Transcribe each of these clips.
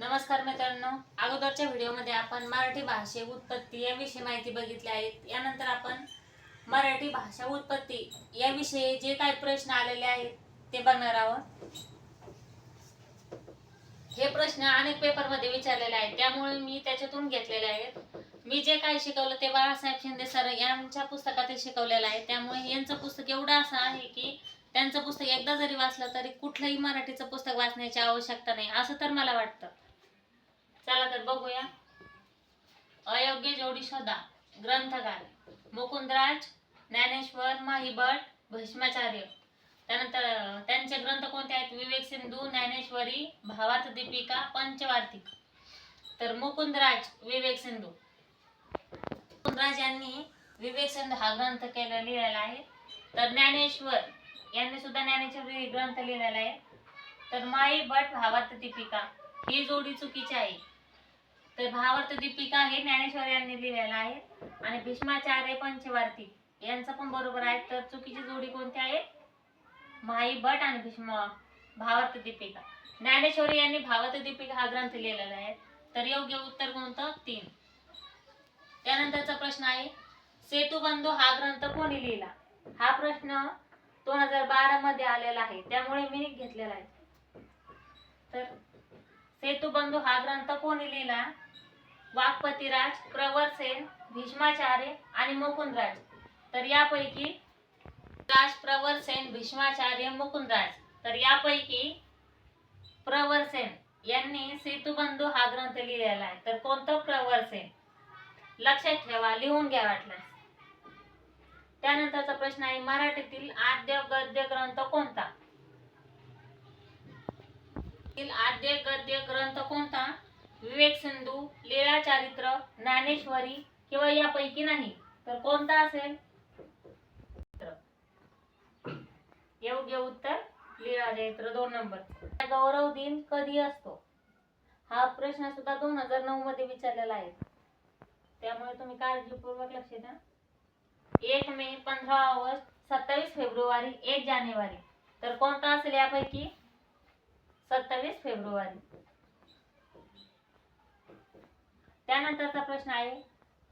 नमस्कार मित्रांनो, अगोदरच्या व्हिडिओमध्ये आपण मराठी भाषे उत्पत्ती याविषयी माहिती बघितली आहे. यानंतर आपण मराठी भाषा उत्पत्ती याविषयी जे काही प्रश्न आलेले आहेत ते बघणार आहोत. हे प्रश्न अनेक पेपरमध्ये विचारलेले आहेत, त्यामुळे मी त्याच्यातून घेतलेले आहेत. मी जे काही शिकवलं ते बाळासाहेब शिंदे सर यांच्या पुस्तकात शिकवलेलं आहे. त्यामुळे यांचं पुस्तक एवढं असं आहे की त्यांचं पुस्तक एकदा जरी वाचलं तरी कुठलंही मराठीचं पुस्तक वाचण्याची आवश्यकता नाही, असं तर मला वाटतं. चला तर बघूया. अयोग्य जोडी शोधा. ग्रंथकार मुकुंदराज, ज्ञानेश्वर, माहीभट, भीष्माचार्य. त्यानंतर त्यांचे ग्रंथ कोणते आहेत? विवेक सिंधू, ज्ञानेश्वरी, भावार्थ दीपिका, पंचवार्तिक. तर मुकुंदराज विवेक सिंधू. मुकुंदराज यांनी विवेक सिंधू हा ग्रंथ लिहिलेला आहे. तर ज्ञानेश्वर यांनी सुद्धा ज्ञानेश्वरी ग्रंथ लिहिलेला आहे. तर माहीभट भावार्थ दीपिका ही जोडी चुकीची आहे. तर भावार्थ दीपिका हे ज्ञानेश्वर यांनी लिहिलेला आहे आणि भीष्माचार्य पंचवार्तिक यांचं पण बरोबर आहे. तर चुकीची जोडी कोणती आहे? माहीभट आणि भावार्थ दीपिका. ज्ञानेश्वरी यांनी भावार्थ दीपिका हा ग्रंथ लिहिलेला आहे. तर योग्य उत्तर कोणतं? 3. त्यानंतरचा प्रश्न आहे, सेतुबंधू हा ग्रंथ कोणी लिहिला? हा प्रश्न 2012 मध्ये आलेला आहे, त्यामुळे मी घेतलेला आहे. तर सेतुबंधू हा ग्रंथ कोणी लिहिला? वाकपतीराज, प्रवरसेन, भीष्माचार्य आणि मुकुंदराज. तर यापैकी राज, प्रवरसेन, भीष्माचार्य, मुकुंदराज. तर यापैकी प्रवरसेन यांनी सेतुबंधू हा ग्रंथ लिहिलेला आहे. तर कोणतं? प्रवरसेन. लक्षात ठेवा, लिहून घ्या वाटल्यास. त्यानंतरचा प्रश्न आहे, मराठीतील आद्य गद्य ग्रंथ कोणता? आद्य गद्य ग्रंथ कोणता? विवेक सिंधू, लीळाचरित्र, ज्ञानेश्वरी किंवा यापैकी नाही. तर कोणता असेल? योग्य उत्तर लीळाचरित्र, 2 नंबर. गौरव दिन कधी असतो? हा प्रश्न सुद्धा 2009 मध्ये विचारलेला आहे, त्यामुळे तुम्ही काळजीपूर्वक लक्ष द्या. 1 मे, 15 ऑगस्ट, 27 फेब्रुवारी, 1 जानेवारी. तर कोणता असेल यापैकी? 27 फेब्रुवारी. त्यानंतरचा प्रश्न आहे,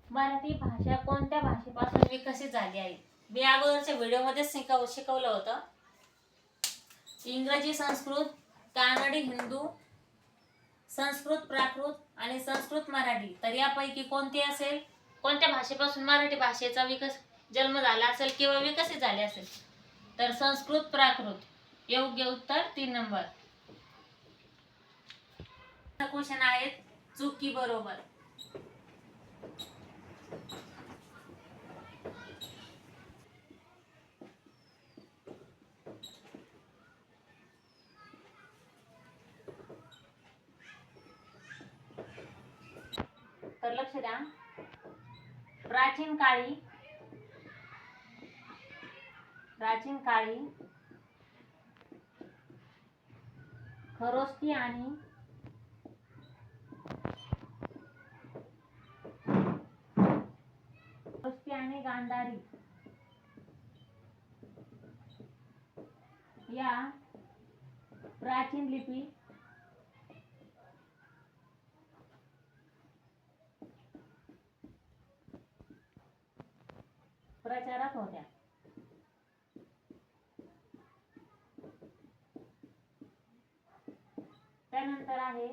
मराठी भाषा कोणत्या भाषेपासून विकसित झाली आहे? मी अगोदरच्या व्हिडिओमध्ये शिकवलं होतं. इंग्रजी, संस्कृत, कानडी, हिंदू, संस्कृत प्राकृत आणि संस्कृत मराठी. तर यापैकी कोणती असेल? कोणत्या भाषेपासून मराठी भाषेचा जन्म झाला असेल किंवा विकसित झाले असेल? तर संस्कृत प्राकृत. योग्य उत्तर 3 नंबर. क्वेश्चन आहेत, चुकी बरोबर. तर लक्ष द्या. प्राचीन काळी खरोष्टी आणि गांधारी या प्राचीन लिपी प्रचारात होत्या. त्यानंतर आहे,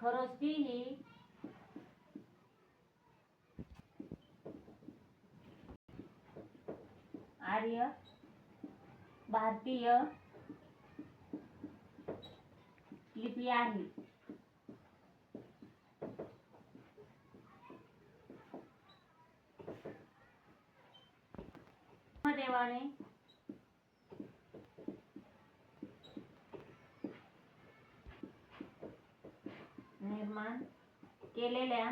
खरोष्टी ही आर्य भारतीय लिपी आहे. देवाने निर्माण केलेल्या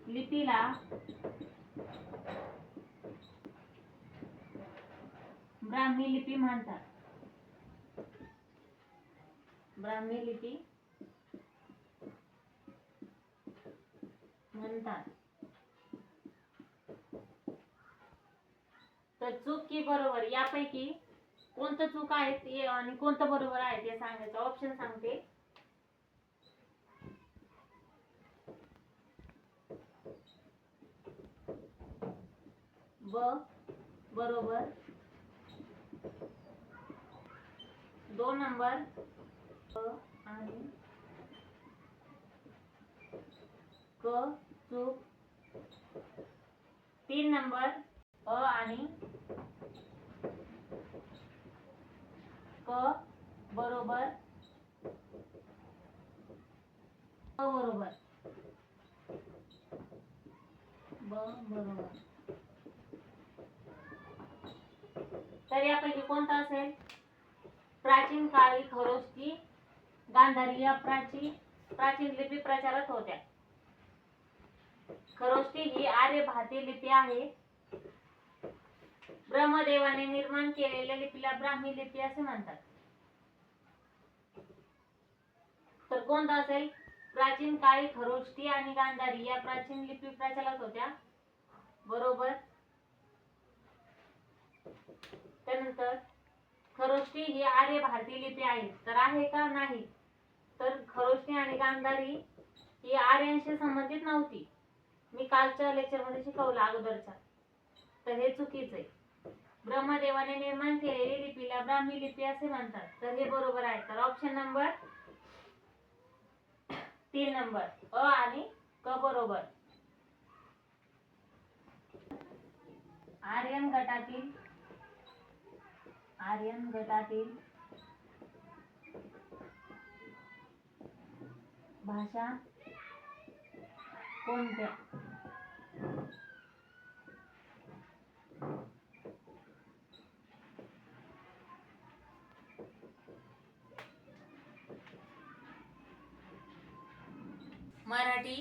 लिपीला ब्राह्मी लिपी म्हणतात. ब्राह्मी लिपी म्हणतात. तर चूक की बरोबर यापैकी कोणतं चूक आहे ते आणि कोणतं बरोबर आहे ते सांगायचं. ऑप्शन सांगते. ब बरोबर, 2 नंबर क आणि क चूक, 3 नंबर अ आणि क बरोबर, क बरोबर, ब बरोबर. तर यापैकी कोणता असेल? प्राचीन काळी खरोष्टी गांधारी या प्राचीन लिपी प्रचारात होत्या. खरोष्टी ही आर्य भारतीय लिपी आहे. ब्रह्मदेवाने निर्माण केलेल्या लिपीला ब्राह्मी लिपी असे म्हणतात. तर कोणता असेल? प्राचीन काळी खरोष्टी आणि गांधारी या प्राचीन लिपी प्रचारात होत्या. बरोबर. त्यानंतर खरोष्टी ही आर्य भारतीय लिपी आहे. तर आहे का? नाही. तर खरोष्टी आणि गांधारी ही आर्यांशी संबंधित नव्हती. मी कालच्या लेक्चर मध्ये शिकवलं अगोदरच्या. तर हे चुकीचं आहे. ब्रह्मदेवाने निर्माण केलेली लिपीला ब्राह्मी लिपी असे म्हणतात. तर हे बरोबर आहे. तर ऑप्शन नंबर 3 नंबर अ आणि क बरोबर. आर्यन गटातील भाषा कोणत्या? मराठी,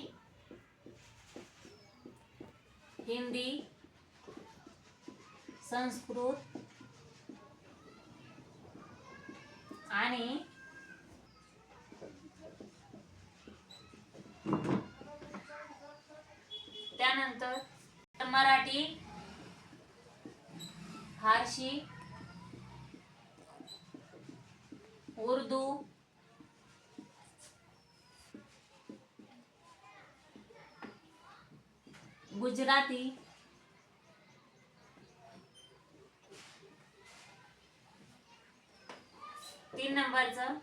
हिंदी, संस्कृत आणि त्यानंतर मराठी, फारसी, उर्दू, गुजराती, तीन नंबरचं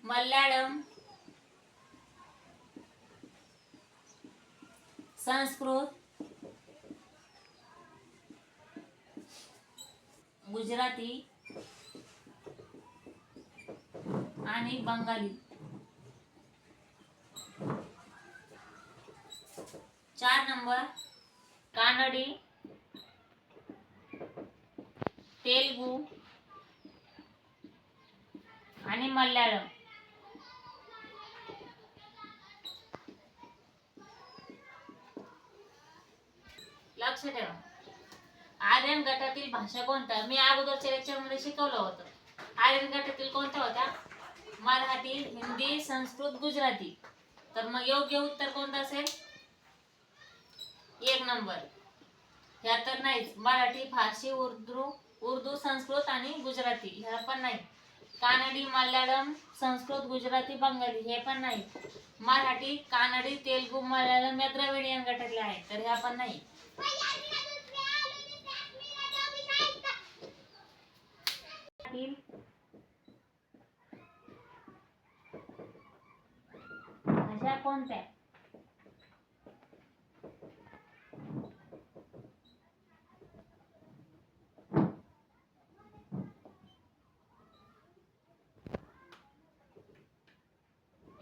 मल्याळम, संस्कृत, गुजराती आणि बंगाली. 4 नंबर कानडी, तेलुगू आणि मल्याळम. लक्ष ठेवा. आर्यन गटातील भाषा कोणत्या? मी अगोदरच्या लेक्चर मध्ये शिकवलं होतं. आर्यन गटातील कोणत्या होत्या? मराठी, हिंदी, संस्कृत, गुजराती. तर मग योग्य उत्तर कोणतं असेल? 1 नंबर. ह्या तर नाहीच. मराठी, फारसी, उर्दू, संस्कृत आणि गुजराती ह्या पण नाही. कानडी, मल्याळम, संस्कृत, गुजराती, बंगाली हे पण नाही. मराठी, कानडी, तेलुगू, मल्याळम या द्रविडियन गटातले आहेत. तर ह्या पण नाही. भाषा कोणत्या?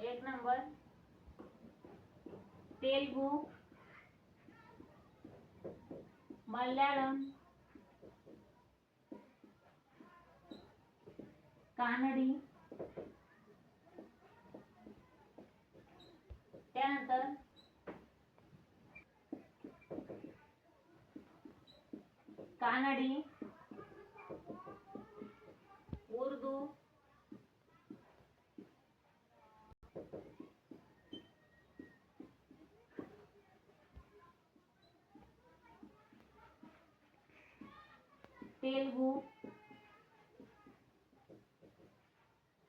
एक नंबर तेलुगू, मल्याळम, कानडी, त्यानंतर कानडी, उर्दू, तेलुगू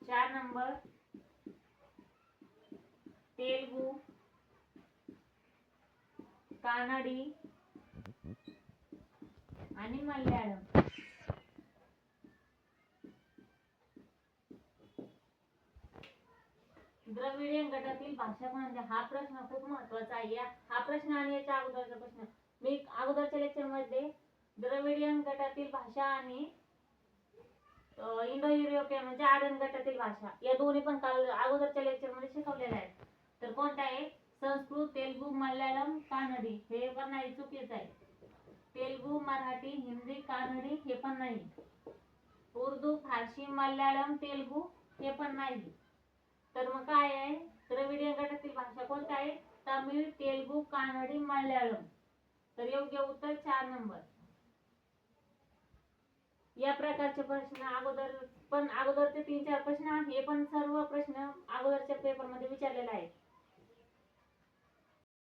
4 नंबर तेलुगू, कानडी आणि मल्याळम. द्रविडियन गटातील भाषा कोणत्या? हा प्रश्न खूप महत्वाचा आहे. हा प्रश्न आणि याच्या अगोदरचा प्रश्न मी अगोदरच्या लेक्चर मध्ये द्रविडियन गटातील भाषा आणि इंडो युरोपियन म्हणजे आर्यन गटातील भाषा या दोन्ही पण काल अगोदरच्या लेक्चर मध्ये शिकवलेल्या आहेत. तर कोणत्या आहे? संस्कृत, तेलुगू, मल्याळम, कानडी. हे पण नाही, चुकीचं आहे. तेलुगू, मराठी, हिंदी, कानडी हे पण नाही. उर्दू, फारसी, मल्याळम, तेलुगू हे पण नाही. तर मग काय आहे? द्रविडियन गटातील भाषा कोणत्या आहे? तमिळ, तेलुगू, कानडी, मल्याळम. तर योग्य उत्तर 4 नंबर. या प्रकारचे प्रश्न अगोदरचे 3-4 प्रश्न हे पण सर्व प्रश्न अगोदरच्या पेपर मध्ये विचारलेले आहेत.